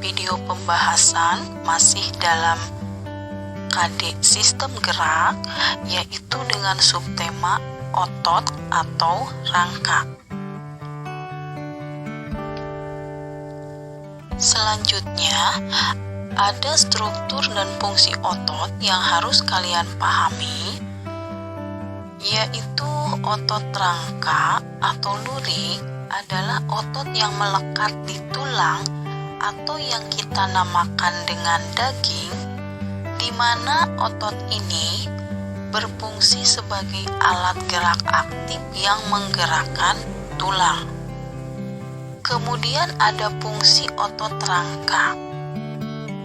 video pembahasan masih dalam KD Sistem Gerak, yaitu dengan subtema otot atau rangka. Selanjutnya, ada struktur dan fungsi otot yang harus kalian pahami, yaitu otot rangka atau lurik adalah otot yang melekat di tulang atau yang kita namakan dengan daging, di mana otot ini berfungsi sebagai alat gerak aktif yang menggerakkan tulang. Kemudian ada fungsi otot rangka.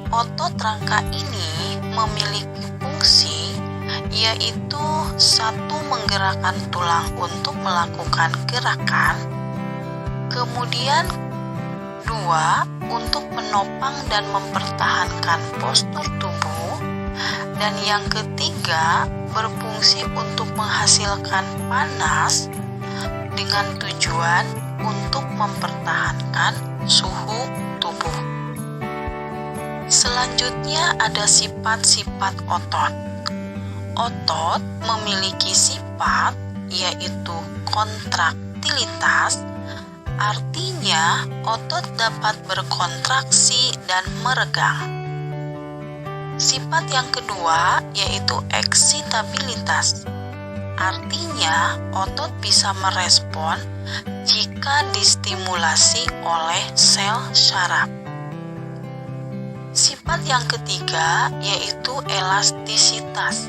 Otot rangka ini memiliki fungsi yaitu satu, menggerakkan tulang untuk melakukan gerakan. Kemudian dua, untuk menopang dan mempertahankan postur tubuh. Dan yang ketiga, berfungsi untuk menghasilkan panas dengan tujuan untuk mempertahankan suhu tubuh. Selanjutnya ada sifat-sifat otot. Otot memiliki sifat yaitu kontraktilitas, artinya otot dapat berkontraksi dan meregang. Sifat yang kedua yaitu eksitabilitas, artinya otot bisa merespon jika distimulasi oleh sel syaraf. Sifat yang ketiga yaitu elastisitas,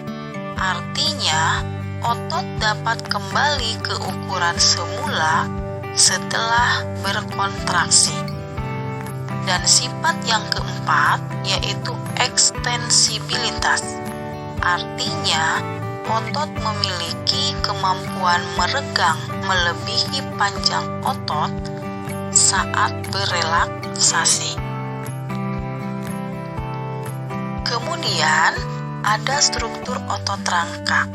artinya otot dapat kembali ke ukuran semula setelah berkontraksi. Dan sifat yang keempat yaitu ekstensibilitas, artinya otot memiliki kemampuan meregang melebihi panjang otot saat berelaksasi. Kemudian ada struktur otot rangka.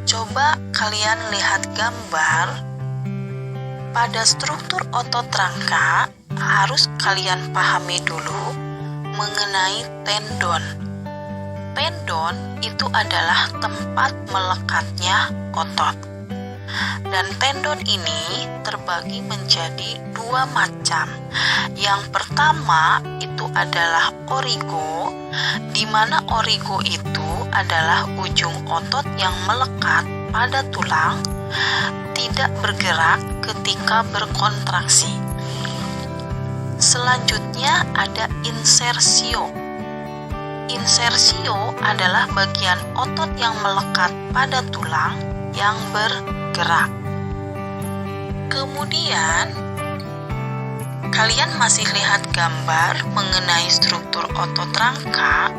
Coba kalian lihat gambar. Pada struktur otot rangka harus kalian pahami dulu mengenai tendon. Tendon itu adalah tempat melekatnya otot. Dan tendon ini terbagi menjadi dua macam. Yang pertama itu adalah origo, di mana origo itu adalah ujung otot yang melekat pada tulang, tidak bergerak ketika berkontraksi. Selanjutnya ada insersio. Insersio adalah bagian otot yang melekat pada tulang yang bergerak. Kemudian kalian masih lihat gambar mengenai struktur otot rangka.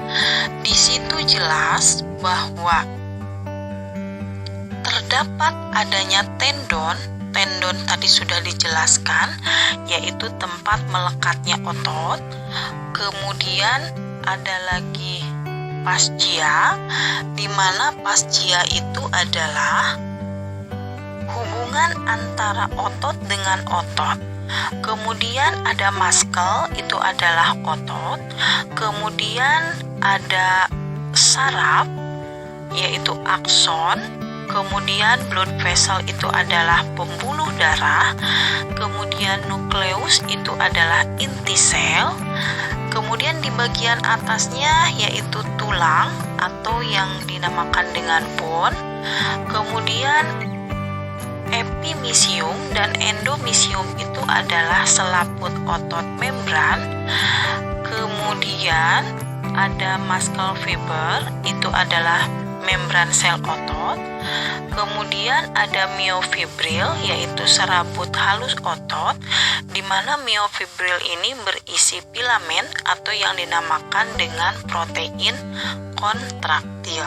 Di situ jelas bahwa terdapat adanya tendon. Tendon tadi sudah dijelaskan, yaitu tempat melekatnya otot. Kemudian ada lagi fascia, di mana fascia itu adalah hubungan antara otot dengan otot. Kemudian ada muscle, itu adalah otot. Kemudian ada saraf, yaitu akson. Kemudian blood vessel itu adalah pembuluh darah. Kemudian nukleus itu adalah inti sel. Kemudian di bagian atasnya yaitu tulang atau yang dinamakan dengan bone. Kemudian epimysium dan endomysium itu adalah selaput otot membran. Kemudian ada muscle fiber, itu adalah membran sel otot. Kemudian ada myofibril, yaitu serabut halus otot, di mana myofibril ini berisi filamen atau yang dinamakan dengan protein kontraktil.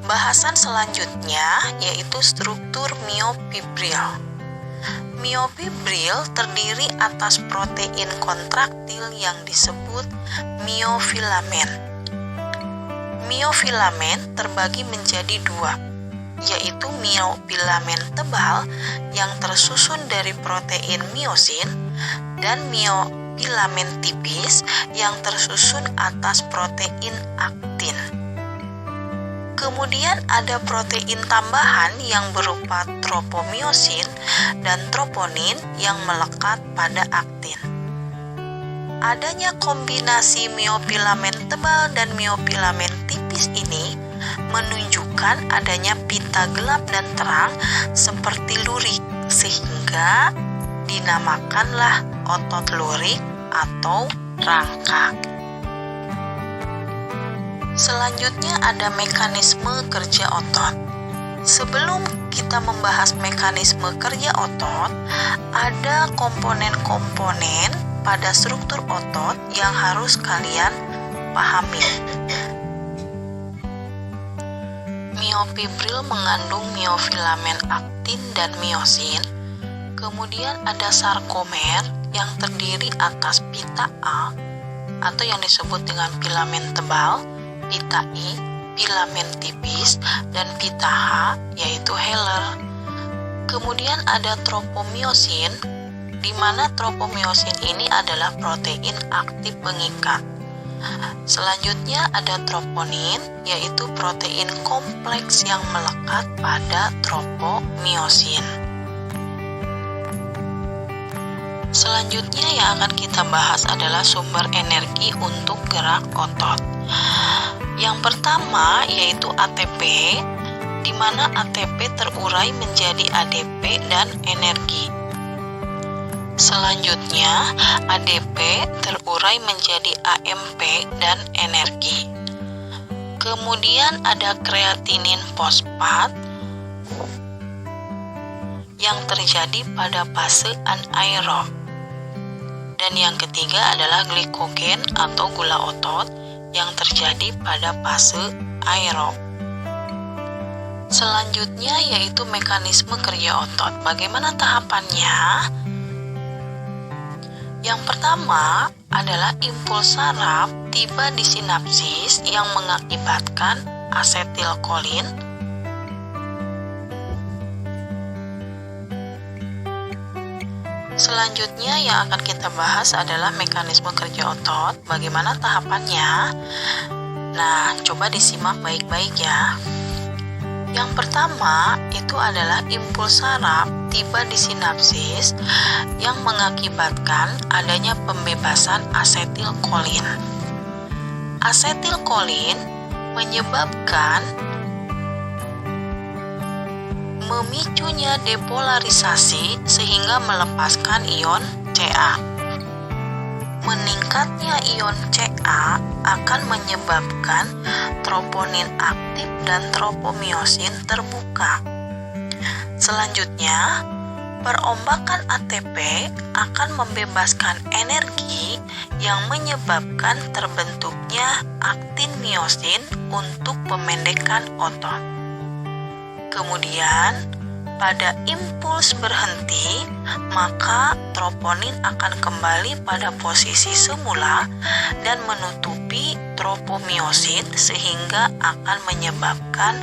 Bahasan selanjutnya yaitu struktur myofibril. Myofibril terdiri atas protein kontraktil yang disebut myofilamen. Myofilamen terbagi menjadi dua, yaitu myofilamen tebal yang tersusun dari protein myosin dan miofilamen tipis yang tersusun atas protein aktin. Kemudian ada protein tambahan yang berupa tropomyosin dan troponin yang melekat pada aktin. Adanya kombinasi miofilamen tebal dan miofilamen tipis ini menunjukkan adanya pita gelap dan terang seperti lurik, sehingga dinamakanlah otot lurik atau rangka. Selanjutnya ada mekanisme kerja otot. Sebelum kita membahas mekanisme kerja otot, ada komponen-komponen pada struktur otot yang harus kalian pahami. Miofibril mengandung miofilamen aktin dan miosin. Kemudian ada sarkomer yang terdiri atas pita A atau yang disebut dengan filamen tebal, pita I, filamen tipis, dan pita H yaitu heller. Kemudian ada tropomyosin, di mana tropomyosin ini adalah protein aktif pengikat. Selanjutnya ada troponin, yaitu protein kompleks yang melekat pada tropomyosin. Selanjutnya yang akan kita bahas adalah sumber energi untuk gerak otot. Yang pertama yaitu ATP, di mana ATP terurai menjadi ADP dan energi. Selanjutnya, ADP terurai menjadi AMP dan energi. Kemudian ada kreatinin fosfat yang terjadi pada fase anaerob. Dan yang ketiga adalah glikogen atau gula otot yang terjadi pada fase aerob. Selanjutnya yaitu mekanisme kerja otot. Bagaimana tahapannya? Yang pertama adalah impuls saraf tiba di sinapsis yang mengakibatkan asetilkolin. Selanjutnya yang akan kita bahas adalah mekanisme kerja otot. Bagaimana tahapannya? Nah, coba disimak baik-baik ya. Yang pertama itu adalah impuls saraf tiba di sinapsis yang mengakibatkan adanya pembebasan asetilkolin. Asetilkolin menyebabkan memicunya depolarisasi sehingga melepaskan ion Ca. Meningkatnya ion Ca akan menyebabkan troponin aktif dan tropomyosin terbuka. Selanjutnya, perombakan ATP akan membebaskan energi yang menyebabkan terbentuknya aktin myosin untuk pemendekan otot. Kemudian, pada impuls berhenti, maka troponin akan kembali pada posisi semula dan menutupi tropomyosin sehingga akan menyebabkan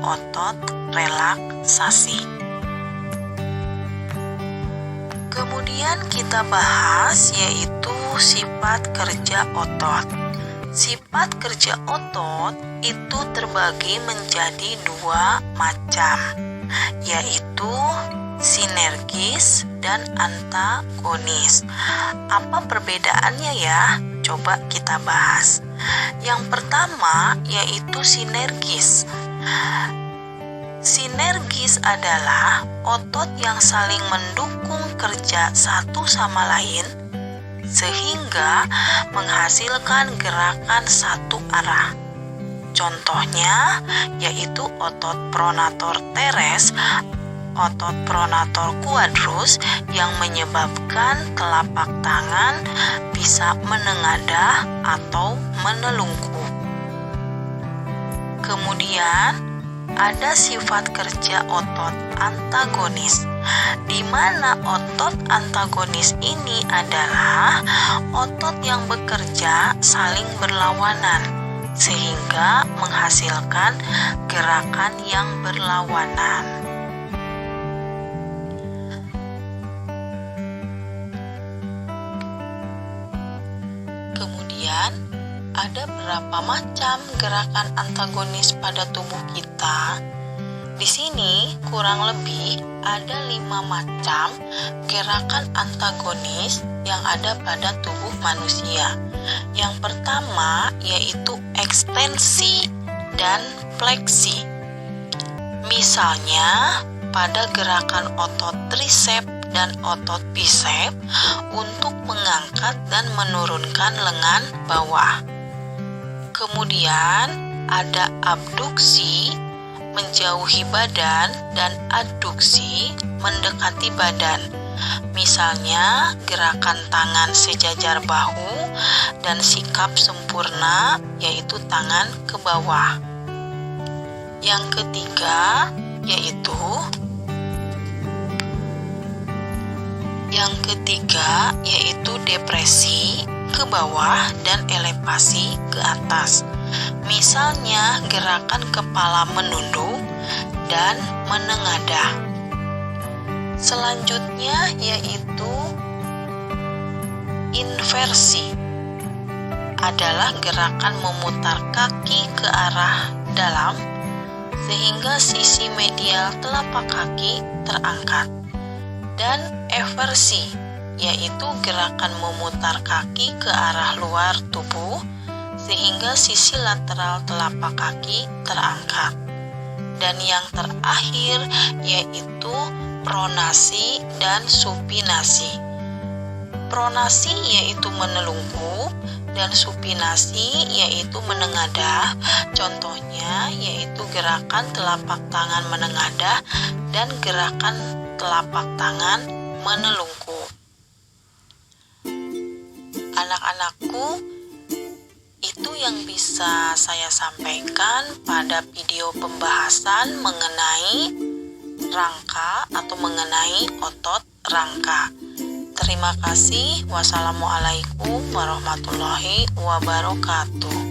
otot relaksasi. Kemudian kita bahas yaitu sifat kerja otot. Sifat kerja otot itu terbagi menjadi dua macam, yaitu sinergis dan antagonis. Apa perbedaannya ya? Coba kita bahas. Yang pertama yaitu sinergis. Sinergis adalah otot yang saling mendukung kerja satu sama lain sehingga menghasilkan gerakan satu arah. Contohnya yaitu otot pronator teres, otot pronator quadrus yang menyebabkan telapak tangan bisa menengadah atau menelungkup. Kemudian ada sifat kerja otot antagonis, di mana otot antagonis ini adalah otot yang bekerja saling berlawanan sehingga menghasilkan gerakan yang berlawanan. Kemudian ada berapa macam gerakan antagonis pada tubuh kita? Di sini kurang lebih ada 5 macam gerakan antagonis yang ada pada tubuh manusia. Yang pertama yaitu ekstensi dan fleksi. Misalnya pada gerakan otot tricep dan otot bicep untuk mengangkat dan menurunkan lengan bawah. Kemudian ada abduksi, menjauhi badan, dan adduksi, mendekati badan. Misalnya gerakan tangan sejajar bahu dan sikap sempurna, yaitu tangan ke bawah. Yang ketiga yaitu depresi ke bawah dan elevasi ke atas. Misalnya gerakan kepala menunduk dan menengadah. Selanjutnya yaitu inversi. Adalah gerakan memutar kaki ke arah dalam sehingga sisi medial telapak kaki terangkat. Dan eversi, yaitu gerakan memutar kaki ke arah luar tubuh sehingga sisi lateral telapak kaki terangkat. Dan yang terakhir yaitu pronasi dan supinasi. Pronasi yaitu menelungkup dan supinasi yaitu menengadah. Contohnya yaitu gerakan telapak tangan menengadah dan gerakan telapak tangan menelungkup. Anak-anakku, itu yang bisa saya sampaikan pada video pembahasan mengenai rangka atau mengenai otot rangka. Terima kasih. Wassalamualaikum warahmatullahi wabarakatuh.